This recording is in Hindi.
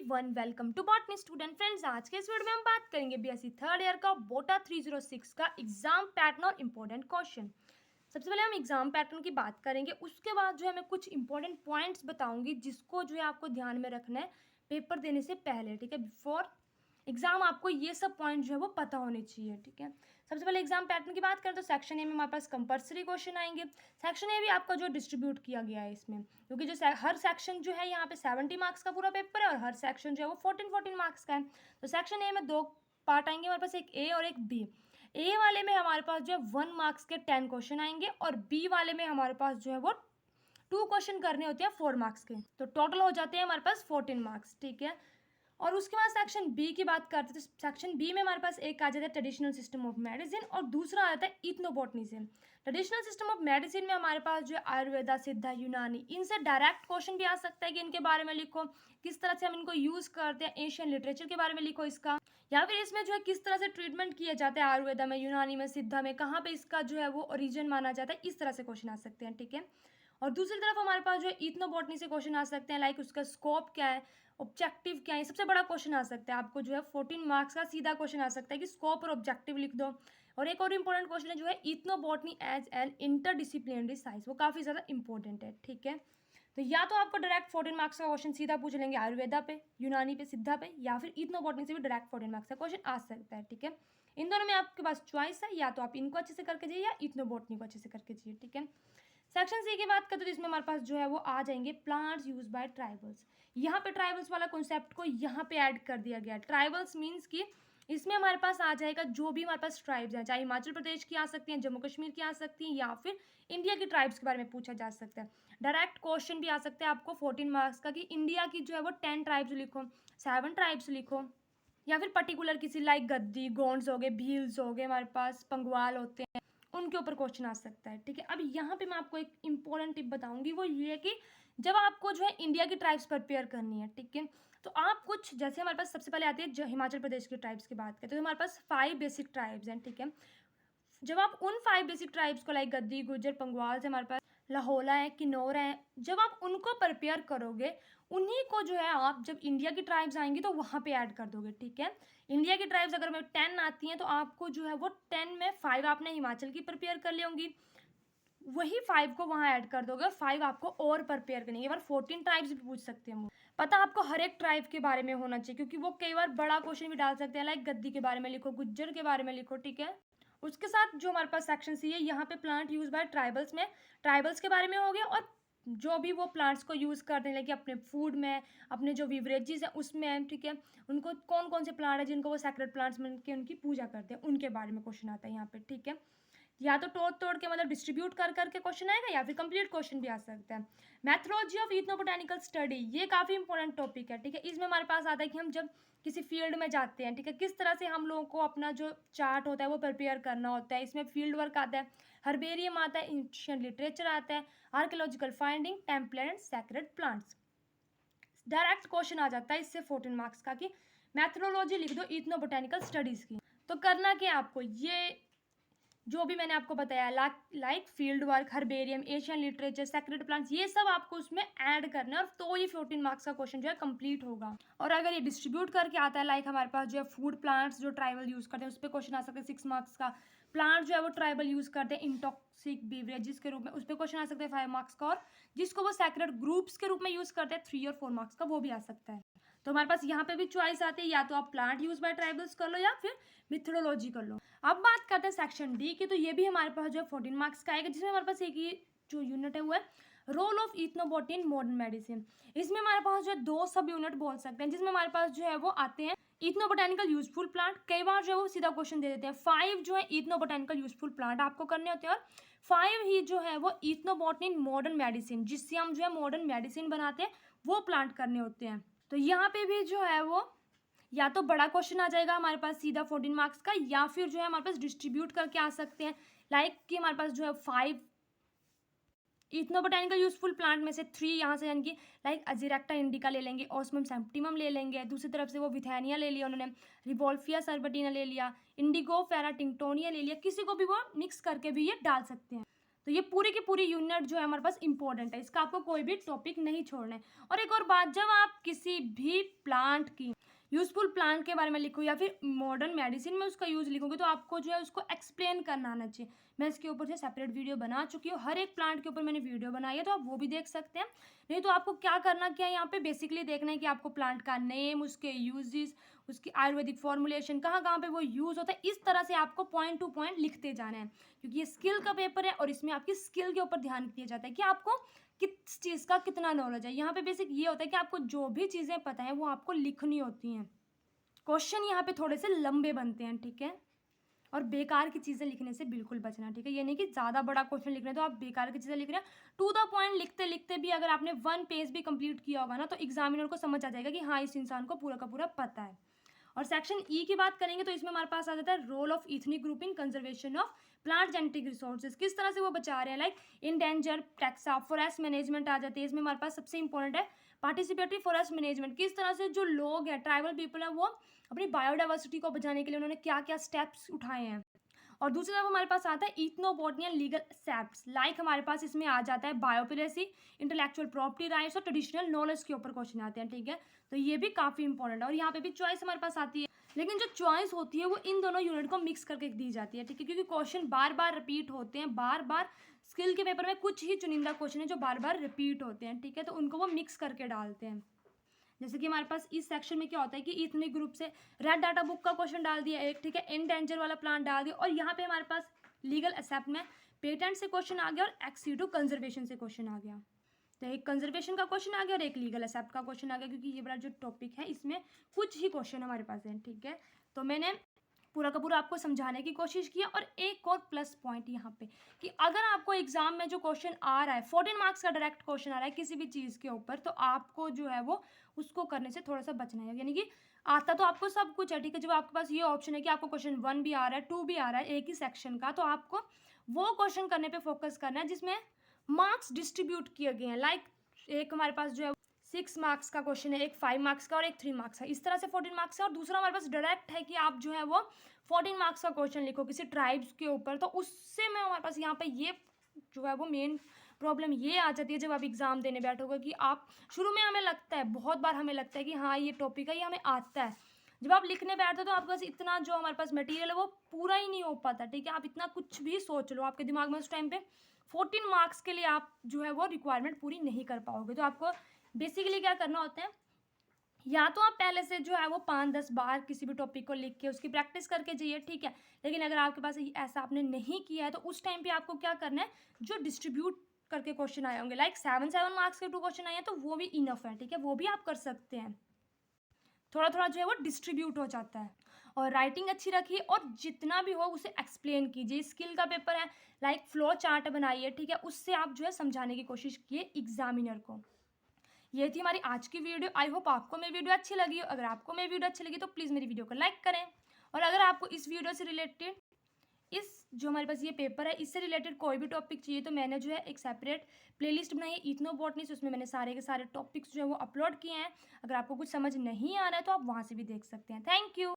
Everyone, welcome to botany student friends. आज के इस वीडियो में हम बात करेंगे बीएससी थर्ड ईयर का बोटा 306 का एग्जाम पैटर्न और इम्पोर्टेंट क्वेश्चन। सबसे पहले हम एग्जाम पैटर्न की बात करेंगे, उसके बाद जो है मैं कुछ इंपॉर्टेंट पॉइंट्स बताऊंगी जिसको जो है आपको ध्यान में रखना है पेपर देने से पहले। ठीक है, बिफोर एग्जाम आपको ये सब पॉइंट जो है वो पता होने चाहिए। ठीक है, सबसे पहले एग्जाम पैटर्न की बात करें तो सेक्शन ए में हमारे पास कंपल्सरी क्वेश्चन आएंगे। सेक्शन ए भी आपका जो डिस्ट्रीब्यूट किया गया है इसमें, क्योंकि जो हर सेक्शन जो है यहाँ पे 70 मार्क्स का पूरा पेपर है और हर सेक्शन जो है वो 14 मार्क्स का है। तो सेक्शन ए में दो पार्ट आएंगे हमारे पास, एक ए और एक बी। ए वाले में हमारे पास जो है 1 मार्क्स के 10 क्वेश्चन आएंगे और बी वाले में हमारे पास जो है वो 2 क्वेश्चन करने होते हैं 4 मार्क्स के, तो टोटल हो जाते हैं हमारे पास 14 मार्क्स। ठीक है, और उसके बाद सेक्शन बी की बात करते हैं तो सेक्शन बी में हमारे पास एक आ जाता है ट्रेडिशनल सिस्टम ऑफ मेडिसिन और दूसरा आ जाता है इथनोबॉटनी से। ट्रेडिशनल सिस्टम ऑफ मेडिसिन में हमारे पास जो है आयुर्वेदा, सिद्धा, यूनानी, इनसे डायरेक्ट क्वेश्चन भी आ सकता है कि इनके बारे में लिखो, किस तरह से हम इनको यूज़ करते हैं, एशियन लिटरेचर के बारे में लिखो इसका, या फिर इसमें जो है किस तरह से ट्रीटमेंट किया जाता है आयुर्वेदा में, यूनानी में, सिद्धा में, कहाँ पे इसका जो है वो ओरिजिन माना जाता है, इस तरह से क्वेश्चन आ सकते हैं। ठीक है, और दूसरी तरफ हमारे पास जो है इथनोबॉटनी से क्वेश्चन आ सकते हैं, लाइक उसका स्कोप क्या है, ऑब्जेक्टिव क्या है, सबसे बड़ा क्वेश्चन आ सकता है आपको जो है 14 मार्क्स का सीधा क्वेश्चन आ सकता है कि स्कोप और ऑब्जेक्टिव लिख दो। और एक और इंपॉर्टेंट क्वेश्चन है जो है इथनोबॉटनी एज एन इंटरडिसिप्लिनरी साइंस, वो काफ़ी ज़्यादा इंपॉर्टेंट है। ठीक है, तो या तो आपको डायरेक्ट 14 मार्क्स का क्वेश्चन सीधा पूछ लेंगे आयुर्वेदा पे, यूनानी पे, सिद्धा पे, या फिर इथनोबॉटनी से भी डायरेक्ट 14 मार्क्स का क्वेश्चन आ सकता है। ठीक है, इन दोनों में आपके पास चॉइस है, या तो आप इनको अच्छे से करके जाइए या इथनोबॉटनी को अच्छे से करके जाइए। ठीक है, सेक्शन सी की बात करते तो इसमें हमारे पास जो है वो आ जाएंगे प्लांट्स यूज बाय ट्राइबल्स। यहाँ पे ट्राइबल्स वाला कॉन्सेप्ट को यहाँ पे ऐड कर दिया गया। ट्राइबल्स मीन्स कि इसमें हमारे पास आ जाएगा जो भी हमारे पास ट्राइब्स हैं, चाहे हिमाचल प्रदेश की आ सकती हैं, जम्मू कश्मीर की आ सकती हैं, या फिर इंडिया की ट्राइब्स के बारे में पूछा जा सकता है। डायरेक्ट क्वेश्चन भी आ सकते हैं आपको 14 मार्क्स का कि इंडिया की जो है वो 10 ट्राइब्स लिखो, 7 ट्राइब्स लिखो, या फिर पर्टिकुलर किसी लाइक गद्दी, गोंड्स हो गए, भील्स हो गए, हमारे पास पंगवाल होते हैं, उनके ऊपर क्वेश्चन आ सकता है। ठीक है, अब यहाँ पे मैं आपको एक इंपॉर्टेंट टिप बताऊंगी, वो ये है कि जब आपको जो है इंडिया की ट्राइब्स प्रिपेयर करनी है, ठीक है, तो आप कुछ जैसे हमारे पास सबसे पहले आती है हिमाचल प्रदेश की ट्राइब्स की बात करें तो हमारे पास 5 बेसिक ट्राइब्स हैं। ठीक है, जब आप उन 5 बेसिक ट्राइब्स को लाइक गद्दी, गुज्जर, पंगवाल से हमारे पास लाहौला है, किन्नौर है, जब आप उनको प्रिपेयर करोगे उन्हीं को जो है आप जब इंडिया की ट्राइब्स आएंगी तो वहाँ पे ऐड कर दोगे। ठीक है, इंडिया की ट्राइब्स अगर मैं 10 आती हैं तो आपको जो है वो 10 में 5 आपने हिमाचल की प्रिपेयर कर ली होंगी, वही 5 को वहाँ ऐड कर दोगे और 5 आपको और प्रिपेयर करनी है। 14 ट्राइब्स भी पूछ सकते हैं, पता आपको हर एक ट्राइब के बारे में होना चाहिए क्योंकि वो कई बार बड़ा क्वेश्चन भी डाल सकते हैं, लाइक गद्दी के बारे में लिखो, गुज्जर के बारे में लिखो। ठीक है, उसके साथ जो हमारे पास सेक्शन सी है यहाँ पे प्लांट यूज बाय ट्राइबल्स में ट्राइबल्स के बारे में हो गया, और जो भी वो प्लांट्स को यूज़ करते हैं लेकिन अपने फूड में, अपने जो बिवरेजेस हैं उसमें, ठीक है, उनको कौन कौन से प्लांट है जिनको वो सैक्रेड प्लांट्स मान के उनकी पूजा करते हैं, उनके बारे में क्वेश्चन आता है यहाँ पे। ठीक है, या तो तोड़ तोड़ के मतलब डिस्ट्रीब्यूट कर करके क्वेश्चन आएगा, या फिर कंप्लीट क्वेश्चन भी आ सकता है। मैथोलॉजी ऑफ इथनोबोटैनिकल स्टडी, ये काफ़ी इंपॉर्टेंट टॉपिक है। ठीक है, इसमें हमारे पास आता है कि हम जब किसी फील्ड में जाते हैं, ठीक है, किस तरह से हम लोगों को अपना जो चार्ट होता है वो प्रिपेयर करना होता है। इसमें फील्ड वर्क आता है, हर्बेरियम आता है, एंशिएंट लिटरेचर आता है, archaeological finding, template and sacred plants. Direct question आ जाता है इससे 14 मार्क्स का कि मैथोलॉजी लिख दो इथनोबोटैनिकल स्टडीज़ की। तो करना क्या है आपको, ये जो भी मैंने आपको बताया like field work, herbarium, Asian literature, sacred plants, ये सब आपको उसमें ऐड करना है और तो ये 14 मार्क्स का क्वेश्चन जो है कंप्लीट होगा। और अगर ये डिस्ट्रीब्यूट करके आता है, लाइक हमारे पास जो है फूड प्लांट्स जो ट्राइबल यूज़ करते हैं उस पर क्वेश्चन आ सकते हैं 6 मार्क्स का, प्लांट जो है वो ट्राइबल यूज़ करते हैं इंटॉक्सिक बीवरेजेस के रूप में, उस पर क्वेश्चन आ सकते हैं 5 मार्क्स का, और जिसको वो सैक्रेड ग्रुप्स के रूप में यूज़ करते हैं 3 और 4 मार्क्स का, वो भी आ सकता है। तो हमारे पास यहाँ पे भी चॉइस आती है, या तो आप प्लांट यूज बाय ट्राइबल्स कर लो या फिर मिथोलॉजी कर लो। अब बात करते हैं सेक्शन डी की, तो ये भी हमारे पास जो है 14 मार्क्स का आएगा, जिसमें हमारे पास एक ही जो यूनिट है वो है role of ethnobotany in modern medicine. इसमें हमारे पास जो है 2 सब यूनिट बोल सकते हैं, जिसमें हमारे पास जो है वो आते हैं इथनोबोटैनिकल यूजफुल प्लांट। कई बार जो है वो सीधा क्वेश्चन दे देते हैं 5 जो है इथनोबोटैनिकल यूजफुल प्लांट आपको करने होते हैं, और 5 ही जो है वो इथनोबॉटनी इन मॉडर्न मेडिसिन, जिससे हम जो है मॉडर्न मेडिसिन बनाते हैं, वो प्लांट करने होते हैं। तो यहाँ पे भी जो है वो या तो बड़ा क्वेश्चन आ जाएगा हमारे पास सीधा 14 मार्क्स का, या फिर जो है हमारे पास डिस्ट्रीब्यूट करके आ सकते हैं, लाइक कि हमारे पास जो है 5 इथनोबोटैनिकल यूजफुल प्लांट में से 3 यहाँ से यानी कि लाइक अजीरेक्टा इंडिका ले लेंगे, ऑस्मियम सैंप्टिमम ले लेंगे, दूसरी तरफ से वो विथेनिया ले लिया उन्होंने, रिवोल्फिया सर्बेटिना ले लिया, इंडिगो फेरा टिंक्टोनिया ले लिया, किसी को भी वो मिक्स करके भी ये डाल सकते हैं। तो ये पूरी की पूरी यूनिट जो है हमारे पास इंपॉर्टेंट है, इसका आपको कोई भी टॉपिक नहीं छोड़ना है। और एक और बात, जब आप किसी भी प्लांट की यूजफुल प्लांट के बारे में लिखो या फिर मॉडर्न मेडिसिन में उसका यूज़ लिखोगे तो आपको जो है उसको एक्सप्लेन करना आना चाहिए। मैं इसके ऊपर से सेपरेट वीडियो बना चुकी हूँ, हर एक प्लांट के ऊपर मैंने वीडियो बनाई है, तो आप वो भी देख सकते हैं। नहीं तो आपको क्या करना क्या है, यहाँ पे बेसिकली देखना है कि आपको प्लांट का नेम, उसके यूजेस, उसकी आयुर्वेदिक फॉर्मुलेशन, कहाँ कहाँ पे वो यूज़ होता है, इस तरह से आपको पॉइंट टू पॉइंट लिखते जाना है, क्योंकि ये स्किल का पेपर है और इसमें आपकी स्किल के ऊपर ध्यान दिया जाता है कि आपको किस चीज़ का कितना नॉलेज है। यहाँ पे बेसिक ये होता है कि आपको जो भी चीज़ें पता है वो आपको लिखनी होती हैं। क्वेश्चन यहाँ पे थोड़े से लंबे बनते हैं, ठीक है, और बेकार की चीज़ें लिखने से बिल्कुल बचना, ठीक है। ये नहीं कि ज़्यादा बड़ा क्वेश्चन लिख रहे हैं तो आप बेकार की चीज़ें लिख रहे हैं। टू द पॉइंट लिखते लिखते भी अगर आपने 1 पेज भी कंप्लीट किया होगा ना, तो एग्जामिनर को समझ आ जाएगा कि हाँ, इस इंसान को पूरा का पूरा पता है। और सेक्शन ई की बात करेंगे तो इसमें हमारे पास आ जाता है role of ethnic group in conservation of plant genetic resources, किस तरह से वो बचा रहे हैं, like endanger, taxa, forest management आ जाती है। इसमें हमारे पास सबसे इंपॉर्टेंट है पार्टिसिपेटरी फॉरेस्ट मैनेजमेंट, किस तरह से जो लोग हैं, ट्राइबल पीपल है, वो अपनी बायोडाइवर्सिटी को बचाने के लिए उन्होंने क्या क्या स्टेप्स उठाए हैं। और दूसरी तरफ हमारे पास आता है इथनोबॉटनी एंड लीगल एक्सेप्ट्स, लाइक हमारे पास इसमें आ जाता है बायोपिरेसी, इंटेलेक्चुअल प्रॉपर्टी राइट्स और ट्रेडिशनल नॉलेज के ऊपर क्वेश्चन आते हैं, ठीक है। तो ये भी काफ़ी इंपॉर्टेंट है। और यहाँ पे भी चॉइस हमारे पास आती है, लेकिन जो चॉइस होती है वो इन दोनों यूनिट को मिक्स करके दी जाती है, ठीक है, क्योंकि क्वेश्चन बार बार रिपीट होते हैं, बार बार स्किल के पेपर में कुछ ही चुनिंदा क्वेश्चन है जो बार बार रिपीट होते हैं, ठीक है, तो उनको वो मिक्स करके डालते हैं। जैसे कि हमारे पास इस सेक्शन में क्या होता है कि इथनिक ग्रुप से रेड डाटा बुक का क्वेश्चन डाल दिया एक, ठीक है, एंडेंजर वाला प्लांट डाल दिया, और यहाँ पे हमारे पास लीगल एक्सेप्ट में पेटेंट से क्वेश्चन आ गया और एक्सीडो कंजर्वेशन से क्वेश्चन आ गया। तो एक कंजर्वेशन का क्वेश्चन आ गया और एक लीगल एक्सेप्ट का क्वेश्चन आ गया, क्योंकि ये वाला जो टॉपिक है इसमें कुछ ही क्वेश्चन हमारे पास है, ठीक है। तो मैंने पूरा का पूरा आपको समझाने की कोशिश की। और एक और प्लस पॉइंट यहाँ पे कि अगर आपको एग्जाम में जो क्वेश्चन आ रहा है 14 मार्क्स का डायरेक्ट क्वेश्चन आ रहा है किसी भी चीज़ के ऊपर, तो आपको जो है वो उसको करने से थोड़ा सा बचना है। यानी कि आता तो आपको सब कुछ है, ठीक है, जब आपके पास ये ऑप्शन है कि आपको क्वेश्चन 1 भी आ रहा है, 2 भी आ रहा है एक ही सेक्शन का, तो आपको वो क्वेश्चन करने पे फोकस करना है जिसमें मार्क्स डिस्ट्रीब्यूट किए गए हैं। लाइक एक हमारे पास जो है 6 मार्क्स का क्वेश्चन है, एक 5 मार्क्स का और एक 3 मार्क्स का, इस तरह से 14 मार्क्स है। और दूसरा हमारे पास डायरेक्ट है कि आप जो है वो 14 मार्क्स का क्वेश्चन लिखो किसी ट्राइब्स के ऊपर, तो उससे में हमारे पास यहाँ पे ये जो है वो मेन प्रॉब्लम ये आ जाती है जब आप एग्ज़ाम देने बैठोगे कि आप शुरू में हमें लगता है, बहुत बार हमें लगता है कि हाँ ये टॉपिक है, ये हमें आता है। जब आप लिखने बैठते हो तो आपके पास इतना जो हमारे पास मटेरियल है वो पूरा ही नहीं हो पाता, ठीक है। आप इतना कुछ भी सोच लो, आपके दिमाग में उस टाइम पे 14 मार्क्स के लिए आप जो है वो रिक्वायरमेंट पूरी नहीं कर पाओगे। तो आपको बेसिकली क्या करना होता है, या तो आप पहले से जो है वो 5-10 बार किसी भी टॉपिक को लिख के उसकी प्रैक्टिस करके जाइए, ठीक है। लेकिन अगर आपके पास ऐसा आपने नहीं किया है तो उस टाइम पे आपको क्या करना है, जो डिस्ट्रीब्यूट करके क्वेश्चन आए होंगे, लाइक 7 मार्क्स के 2 क्वेश्चन आए हैं तो वो भी इनफ है, ठीक है, वो भी आप कर सकते हैं। थोड़ा थोड़ा जो है वो डिस्ट्रीब्यूट हो जाता है। और राइटिंग अच्छी रखिए और जितना भी हो उसे एक्सप्लेन कीजिए। स्किल का पेपर है, लाइक फ्लो चार्ट बनाइए, ठीक है, उससे आप जो है समझाने की कोशिश कीजिए एग्जामिनर को। ये थी हमारी आज की वीडियो। आई होप आपको मेरी वीडियो अच्छी लगी हो। अगर आपको मेरी वीडियो अच्छी लगी तो प्लीज़ मेरी वीडियो को लाइक करें। और अगर आपको इस वीडियो से रिलेटेड, इस जो हमारे पास ये पेपर है इससे रिलेटेड कोई भी टॉपिक चाहिए, तो मैंने जो है एक सेपरेट प्लेलिस्ट बनाई है इथनोबॉटनी से, उसमें मैंने सारे के सारे टॉपिक्स जो है वो अपलोड किए हैं। अगर आपको कुछ समझ नहीं आ रहा है तो आप वहाँ से भी देख सकते हैं। Thank you.